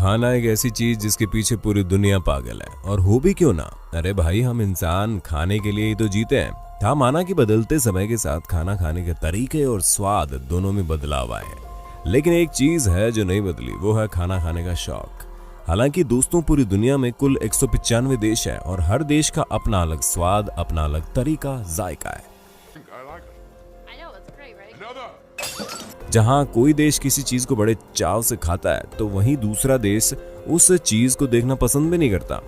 खाना एक ऐसी चीज जिसके पीछे पूरी दुनिया पागल है, और हो भी क्यों ना। अरे भाई, हम इंसान खाने के लिए ही तो जीते हैं। हाँ, माना कि बदलते समय के साथ खाना खाने के तरीके और स्वाद दोनों में बदलाव आए हैं, लेकिन एक चीज है जो नहीं बदली, वो है खाना खाने का शौक। हालांकि दोस्तों, पूरी दुनिया में कुल 195 देश है और हर देश का अपना अलग स्वाद, अपना अलग तरीका, जायका है। जहां कोई देश किसी चीज को बड़े चाव से खाता है, तो वहीं दूसरा देश उस चीज को देखना पसंद भी नहीं करता।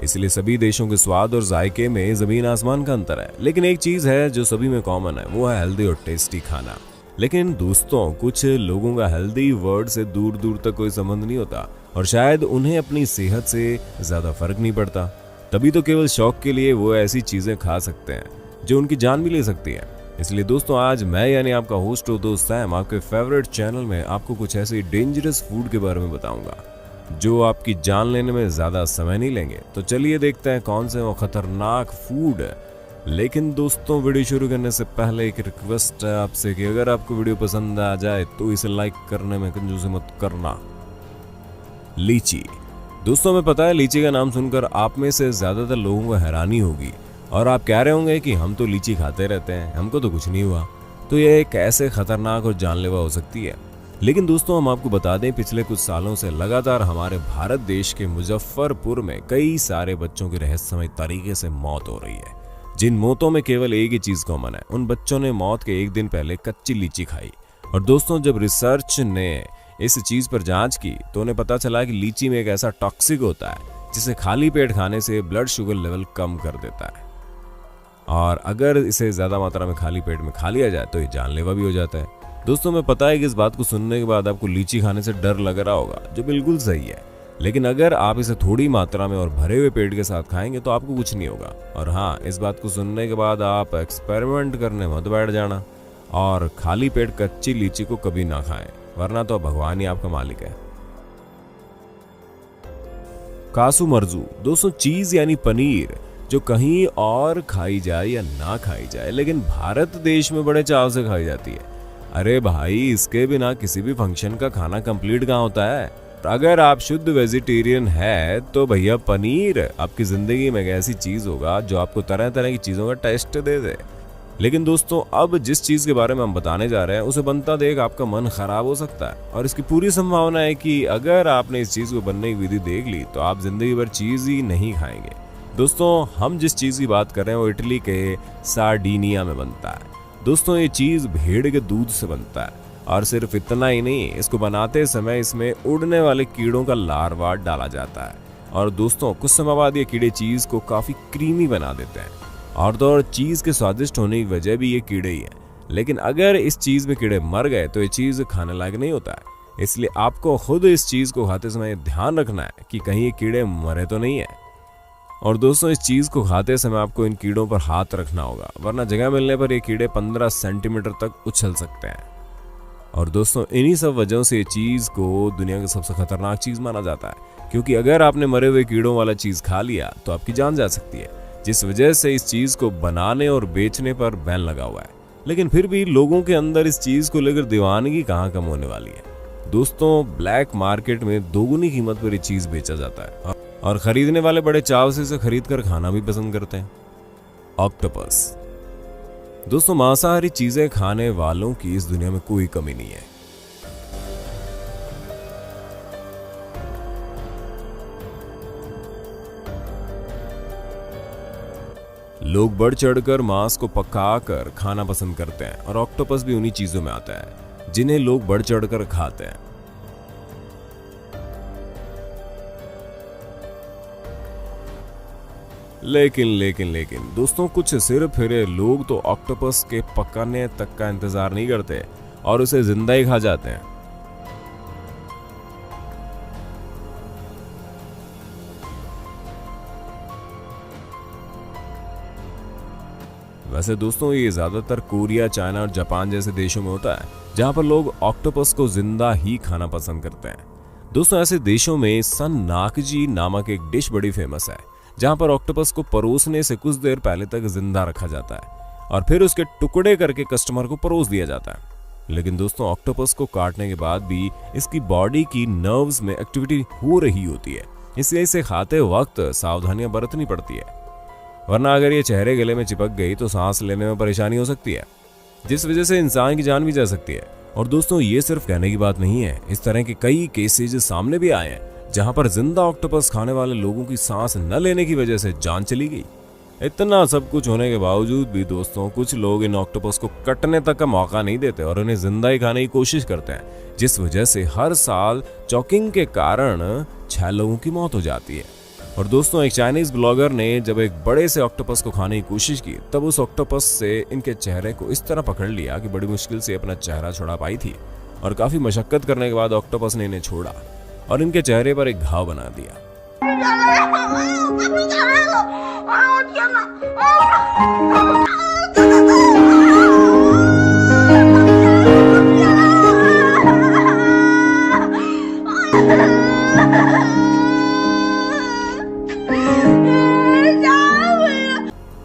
इसलिए सभी देशों के स्वाद और जायके में जमीन आसमान का अंतर है। लेकिन एक चीज है जो सभी में कॉमन है, वो है हेल्दी और टेस्टी खाना। लेकिन दोस्तों, कुछ लोगों का हेल्दी वर्ड से दूर दूर तक कोई संबंध नहीं होता, और शायद उन्हें अपनी सेहत से ज्यादा फर्क नहीं पड़ता। तभी तो केवल शौक के लिए वो ऐसी चीजें खा सकते हैं जो उनकी जान भी ले सकती है। इसलिए दोस्तों, आज मैं यानी आपका होस्ट हो दोस्त सैम, आपके फेवरेट चैनल में आपको कुछ ऐसे डेंजरस फूड के बारे में बताऊंगा जो आपकी जान लेने में ज्यादा समय नहीं लेंगे। तो चलिए देखते हैं कौन से वो खतरनाक फूड है। लेकिन दोस्तों, वीडियो शुरू करने से पहले एक रिक्वेस्ट है आपसे कि अगर आपको वीडियो पसंद आ जाए तो इसे लाइक करने में कंजूसी मत करना। लीची। दोस्तों, हमें पता है लीची का नाम सुनकर आप में से ज्यादातर लोगों को हैरानी होगी और आप कह रहे होंगे कि हम तो लीची खाते रहते हैं, हमको तो कुछ नहीं हुआ। तो यह कैसे खतरनाक और जानलेवा हो सकती है। लेकिन दोस्तों, हम आपको बता दें, पिछले कुछ सालों से लगातार हमारे भारत देश के मुजफ्फरपुर में कई सारे बच्चों की रहस्यमय तरीके से मौत हो रही है, जिन मौतों में केवल एक ही चीज कॉमन है। उन बच्चों ने मौत के एक दिन पहले कच्ची लीची खाई। और दोस्तों, जब रिसर्च ने इस चीज पर जांच की तो उन्हें पता चला कि लीची में एक ऐसा टॉक्सिक होता है जिसे खाली पेट खाने से ब्लड शुगर लेवल कम कर देता है, और अगर इसे ज्यादा मात्रा में खाली पेट में खा लिया जाए तो ये जानलेवा भी हो जाता है। दोस्तों, मैं पता है कि इस बात को सुनने के बाद आपको लीची खाने से डर लग रहा होगा, जो बिल्कुल सही है। लेकिन अगर आप इसे थोड़ी मात्रा में और भरे हुए पेट के साथ खाएंगे तो आपको कुछ नहीं होगा। और हाँ, इस बात को सुनने के बाद आप एक्सपेरिमेंट करने मत बैठ जाना और खाली पेट कच्ची लीची को कभी ना खाएं, वरना तो भगवान ही आपका मालिक है। कासू मर्जू। दोस्तों, चीज यानी पनीर, जो कहीं और खाई जाए या ना खाई जाए, लेकिन भारत देश में बड़े चाव से खाई जाती है। अरे भाई, इसके बिना किसी भी फंक्शन का खाना कंप्लीट कहाँ होता है। अगर आप शुद्ध वेजिटेरियन है तो भैया, पनीर आपकी जिंदगी में एक ऐसी चीज होगा जो आपको तरह तरह की चीजों का टेस्ट दे दे। लेकिन दोस्तों, अब जिस चीज के बारे में हम बताने जा रहे हैं उसे बनता देख आपका मन खराब हो सकता है, और इसकी पूरी संभावना है कि अगर आपने इस चीज को बनने की विधि देख ली तो आप जिंदगी भर चीज ही नहीं खाएंगे। दोस्तों, हम जिस चीज की बात कर रहे हैं वो इटली के सार्डिनिया में बनता है। दोस्तों, ये चीज भेड़ के दूध से बनता है, और सिर्फ इतना ही नहीं, इसको बनाते समय इसमें उड़ने वाले कीड़ों का लार्वा डाला जाता है। और दोस्तों, कुछ समय बाद ये कीड़े चीज को काफी क्रीमी बना देते हैं, और तो और चीज के स्वादिष्ट होने की वजह भी ये कीड़े ही है। लेकिन अगर इस चीज में कीड़े मर गए तो ये चीज खाने लायक नहीं होता है। इसलिए आपको खुद इस चीज को खाते समय ध्यान रखना है कि कहीं ये कीड़े मरे तो नहीं है। और दोस्तों, इस चीज को खाते समय आपको इन कीड़ों पर हाथ रखना होगा, वरना जगह मिलने पर ये कीड़े 15 सेंटीमीटर तक उछल सकते हैं। और दोस्तों, इन्हीं सब वजहों से ये चीज को दुनिया की सबसे खतरनाक चीज माना जाता है, क्योंकि अगर आपने मरे हुए कीड़ों वाला चीज खा लिया तो आपकी जान जा सकती है, जिस वजह से इस चीज को बनाने और बेचने पर बैन लगा हुआ है। लेकिन फिर भी लोगों के अंदर इस चीज को लेकर दीवानगी कहाँ कम होने वाली है। दोस्तों, ब्लैक मार्केट में दोगुनी कीमत पर ये चीज बेचा जाता है, और खरीदने वाले बड़े चाव से इसे खरीद कर खाना भी पसंद करते हैं। ऑक्टोपस। दोस्तों, मांसाहारी चीजें खाने वालों की इस दुनिया में कोई कमी नहीं है। लोग बढ़ चढ़कर मांस को पकाकर खाना पसंद करते हैं, और ऑक्टोपस भी उन्हीं चीजों में आता है जिन्हें लोग बढ़ चढ़कर खाते हैं। लेकिन दोस्तों, कुछ सिर फिरे लोग तो ऑक्टोपस के पकाने तक का इंतजार नहीं करते और उसे जिंदा ही खा जाते हैं। वैसे दोस्तों, ये ज्यादातर कोरिया, चाइना और जापान जैसे देशों में होता है, जहां पर लोग ऑक्टोपस को जिंदा ही खाना पसंद करते हैं। दोस्तों, ऐसे देशों में सन नाकजी नामक एक डिश बड़ी फेमस है, जहां पर ऑक्टोपस को परोसने से कुछ देर पहले तक जिंदा रखा जाता है और फिर उसके टुकड़े करके कस्टमर को परोस दिया जाता है। लेकिन दोस्तों ऑक्टोपस को काटने के बाद भी इसकी बॉडी की नर्व्स में एक्टिविटी हो रही होती है, इसलिए इसे खाते वक्त सावधानियां बरतनी पड़ती है, वरना अगर ये चेहरे गले में चिपक गई तो सांस लेने में परेशानी हो सकती है, जिस वजह से इंसान की जान भी जा सकती है। और दोस्तों ये सिर्फ कहने की बात नहीं है, इस तरह के कई केसेज सामने भी आए हैं जहां पर जिंदा ऑक्टोपस खाने वाले लोगों की सांस न लेने की वजह से जान चली गई। इतना सब कुछ होने के बावजूद भी दोस्तों कुछ लोग इन ऑक्टोपस को कटने तक का मौका नहीं देते और उन्हें जिंदा ही खाने की कोशिश करते हैं, जिस वजह से हर साल चॉकिंग के कारण 6 लोगों की मौत हो जाती है। और दोस्तों एक चाइनीज ब्लॉगर ने जब एक बड़े से ऑक्टोपस को खाने की कोशिश की, तब उस ऑक्टोपस से इनके चेहरे को इस तरह पकड़ लिया कि बड़ी मुश्किल से अपना चेहरा छुड़ा पाई थी, और काफी मशक्कत करने के बाद ऑक्टोपस ने इन्हें छोड़ा और इनके चेहरे पर एक घाव बना दिया।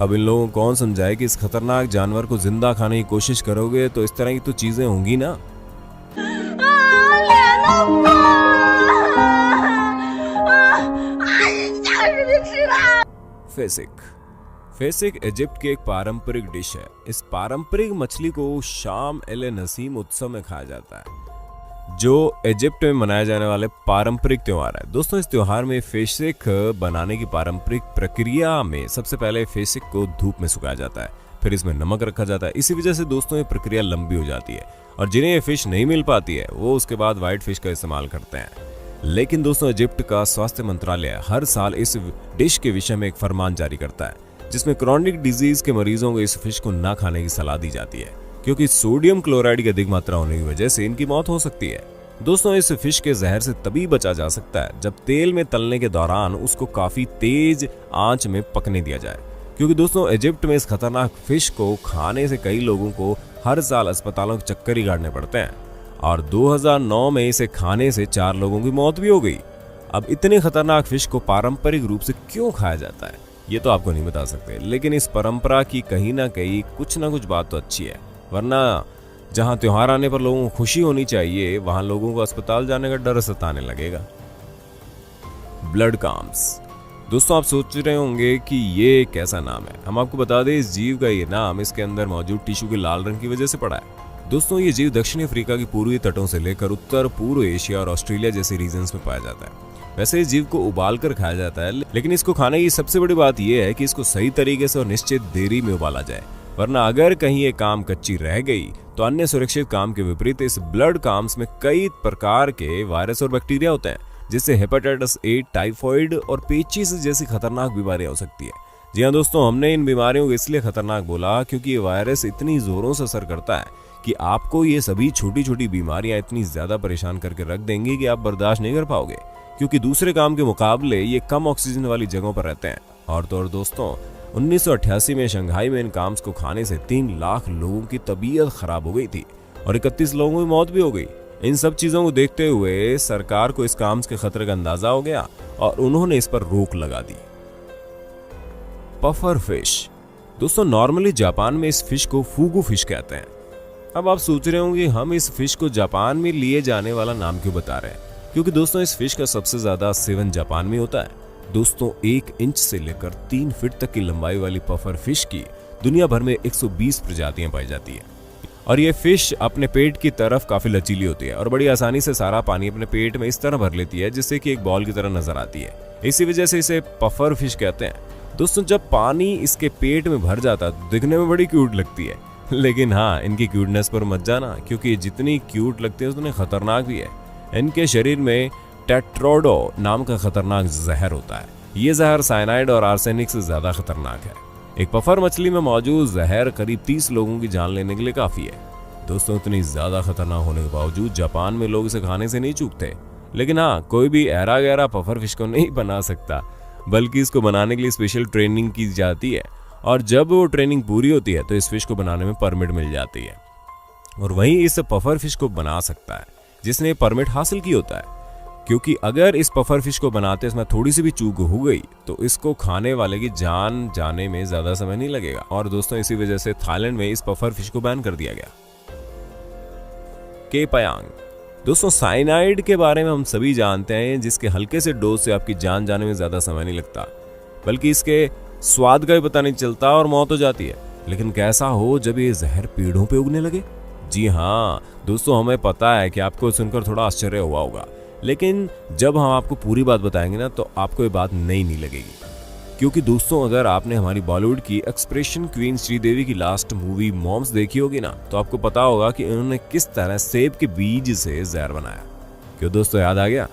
अब इन लोगों को कौन समझाए कि इस खतरनाक जानवर को जिंदा खाने की कोशिश करोगे तो इस तरह की तो चीजें होंगी ना। फेसिक इजिप्ट की एक पारंपरिक डिश है। इस पारंपरिक मछली को शाम एल नसीम उत्सव में खाया जाता है, जो इजिप्ट में मनाए जाने वाले पारंपरिक त्योहार है। दोस्तों इस त्योहार में फेसिक बनाने की पारंपरिक प्रक्रिया में सबसे पहले फेसिक को धूप में सुखाया जाता है, फिर इसमें नमक रखा जाता है। इसी वजह से दोस्तों ये प्रक्रिया लंबी हो जाती है और जिन्हें ये फिश नहीं मिल पाती है वो उसके बाद व्हाइट फिश का इस्तेमाल करते हैं। लेकिन दोस्तों इजिप्ट का स्वास्थ्य मंत्रालय हर साल इस डिश के विषय में एक फरमान जारी करता है, जिसमें क्रॉनिक डिजीज के मरीजों को इस फिश को न खाने की सलाह दी जाती है, क्योंकि सोडियम क्लोराइड की अधिक मात्रा होने की वजह से इनकी मौत हो सकती है। दोस्तों इस फिश के जहर से तभी बचा जा सकता है जब तेल में तलने के दौरान उसको काफी तेज आंच में पकने दिया जाए, क्योंकि दोस्तों इजिप्ट में इस खतरनाक फिश को खाने से कई लोगों को हर साल अस्पतालों के चक्कर ही काटने पड़ते हैं, और 2009 में इसे खाने से 4 लोगों की मौत भी हो गई। अब इतने खतरनाक फिश को पारंपरिक रूप से क्यों खाया जाता है ये तो आपको नहीं बता सकते, लेकिन इस परंपरा की कहीं ना कहीं कुछ ना कुछ बात तो अच्छी है, वरना जहां त्योहार आने पर लोगों को खुशी होनी चाहिए वहां लोगों को अस्पताल जाने का डर सताने लगेगा। Blood calms. दोस्तों आप सोच रहे होंगे कि ये कैसा नाम है। हम आपको बता दें इस जीव का ये नाम इसके अंदर मौजूद टिश्यू के लाल रंग की वजह से पड़ा है। दोस्तों ये जीव दक्षिणी अफ्रीका की पूर्वी तटों से लेकर उत्तर पूर्व एशिया और ऑस्ट्रेलिया जैसे रीजन्स में पाया जाता है। वैसे इस जीव को उबाल कर खाया जाता है, लेकिन इसको खाने की सबसे बड़ी बात यह है कि इसको सही तरीके से और निश्चित देरी में उबाला जाए, वरना अगर कहीं ये काम कच्ची रह गई तो अन्य सुरक्षित काम के विपरीत इस ब्लड काम्स में कई प्रकार के वायरस और बैक्टीरिया होते हैं, जिससे हेपेटाइटिस ए, टाइफॉइड और पेचिस जैसी खतरनाक बीमारियां हो सकती है। जी हाँ दोस्तों, हमने इन बीमारियों को इसलिए खतरनाक बोला क्योंकि ये वायरस इतनी जोरों से असर करता है कि आपको ये सभी छोटी छोटी बीमारियां इतनी ज्यादा परेशान करके रख देंगी कि आप बर्दाश्त नहीं कर पाओगे, क्योंकि दूसरे काम के मुकाबले ये कम ऑक्सीजन वाली जगहों पर रहते हैं। और तो और दोस्तों 1988 में शंघाई में इन काम्स को खाने से 3 लाख लोगों की तबीयत खराब हो गई थी और 31 लोगों की मौत भी हो गई। इन सब चीजों को देखते हुए सरकार को इस काम्स के खतरे का अंदाजा हो गया और उन्होंने इस पर रोक लगा दी। Puffer fish. दोस्तों नॉर्मली जापान में इस फिश को फूगू फिश कहते हैं। अब आप सोच रहे होंगे हम इस फिश को जापान में लिए जाने वाला नाम क्यों बता रहे हैं, क्योंकि दोस्तों इस फिश का सबसे ज्यादा सेवन जापान में होता है। दोस्तों 1 इंच से लेकर 3 फीट तक की लंबाई वाली पफर फिश की दुनिया भर में 120 प्रजातियां पाई जाती है, और ये फिश अपने पेट की तरफ काफी लचीली होती है और बड़ी आसानी से सारा पानी अपने पेट में इस तरह भर लेती है जिससे कि एक बॉल की तरह नजर आती है। इसी वजह से इसे पफर फिश कहते हैं। दोस्तों जब पानी इसके पेट में भर जाता है तो दिखने में बड़ी क्यूट लगती है, लेकिन हाँ इनकी क्यूटनेस पर मत जाना, क्योंकि जितनी क्यूट लगती है उतनी खतरनाक भी है। इनके शरीर में टेट्रोडो नाम का खतरनाक जहर होता है। ये जहर साइनाइड और आर्सेनिक से ज्यादा खतरनाक है। एक पफर मछली में मौजूद जहर करीब 30 लोगों की जान लेने के लिए काफी है। दोस्तों इतनी ज्यादा खतरनाक होने के बावजूद जापान में लोग इसे खाने से नहीं चूकते, लेकिन हाँ कोई भी ऐरा गहरा पफर फिश को नहीं बना सकता, बल्कि इसको बनाने के लिए स्पेशल ट्रेनिंग की जाती है, और जब वो ट्रेनिंग पूरी होती है तो इस फिश को बनाने में परमिट मिल जाती है, और वहीं इस पफर फिश को बना सकता है जिसने परमिट हासिल की होता है। क्योंकि अगर इस पफर फिश को बनाते इसमें थोड़ी सी भी चूक हो गई तो इसको खाने वाले की जान जाने में ज्यादा समय नहीं लगेगा। और दोस्तों इसी वजह से थाईलैंड में इस पफर फिश को बैन कर दिया गया। के पयांग। दोस्तों साइनाइड के बारे में हम सभी जानते हैं, जिसके हल्के से डोज से आपकी जान जाने में ज्यादा समय नहीं लगता, बल्कि इसके स्वाद का भी पता नहीं चलता और मौत हो जाती है। लेकिन कैसा हो जब ये जहर पेड़ों पे उगने लगे? जी हाँ दोस्तों, हमें पता है कि आपको सुनकर थोड़ा आश्चर्य हुआ होगा, लेकिन जब हम आपको पूरी बात बताएंगे ना तो आपको ये बात नहीं लगेगी। क्योंकि दोस्तों अगर आपने हमारी बॉलीवुड की एक्सप्रेशन क्वीन श्रीदेवी की लास्ट मूवी मॉम्स देखी होगी ना, तो आपको पता होगा कि उन्होंने किस तरह सेब के बीज से जहर बनाया। क्यों दोस्तों, याद आ गया?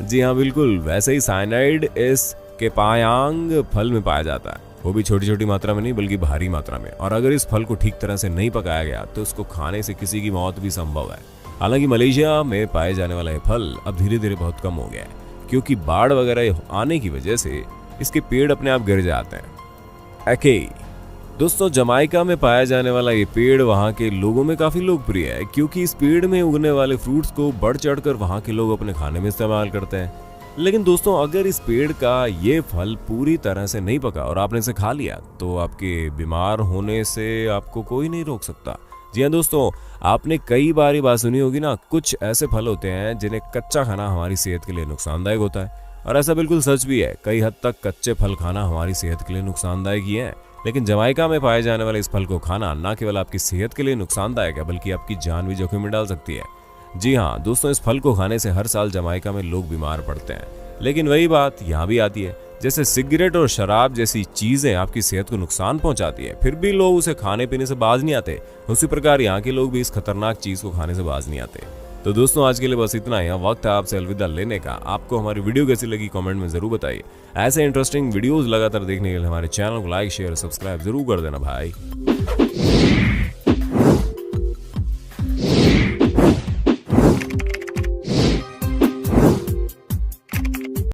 जी हाँ बिल्कुल, वैसे ही साइनाइड इस के पयांग फल में पाया जाता है, वो भी छोटी छोटी मात्रा में नहीं बल्कि भारी मात्रा में। और अगर इस फल को ठीक तरह से नहीं पकाया गया तो इसको खाने से किसी की मौत भी संभव है। हालांकि मलेशिया में पाए जाने वाला ये फल अब धीरे धीरे बहुत कम हो गया है, क्योंकि बाढ़ वगैरह आने की वजह से इसके पेड़ अपने आप गिर जाते हैं। एके दोस्तों, जमाइका में पाया जाने वाला ये पेड़ वहाँ के लोगों में काफी लोकप्रिय है, क्योंकि इस पेड़ में उगने वाले फ्रूट्स को बढ़ चढ़कर वहाँ के लोग अपने खाने में इस्तेमाल करते हैं। लेकिन दोस्तों अगर इस पेड़ का ये फल पूरी तरह से नहीं पका और आपने इसे खा लिया तो आपके बीमार होने से आपको कोई नहीं रोक सकता। जी हाँ दोस्तों, आपने कई बार ये बात सुनी होगी ना, कुछ ऐसे फल होते हैं जिन्हें कच्चा खाना हमारी सेहत के लिए नुकसानदायक होता है, और ऐसा बिल्कुल सच भी है। कई हद तक कच्चे फल खाना हमारी सेहत के लिए नुकसानदायक ही है। लेकिन जमाइका में पाए जाने वाले इस फल को खाना न केवल आपकी सेहत के लिए नुकसानदायक है, बल्कि आपकी जान भी जोखिम में डाल सकती है। जी हाँ दोस्तों, इस फल को खाने से हर साल जमाइका में लोग बीमार पड़ते हैं। लेकिन वही बात यहाँ भी आती है, जैसे सिगरेट और शराब जैसी चीजें आपकी सेहत को नुकसान पहुंचाती है, फिर भी लोग उसे खाने पीने से बाज नहीं आते। उसी प्रकार यहाँ के लोग भी इस खतरनाक चीज को खाने से बाज नहीं आते। तो दोस्तों आज के लिए बस इतना ही। वक्त है आपसे अलविदा लेने का। आपको हमारी वीडियो कैसी लगी कमेंट में जरूर बताइए। ऐसे इंटरेस्टिंग वीडियोस लगातार देखने के लिए हमारे चैनल को लाइक शेयर सब्सक्राइब जरूर कर देना भाई।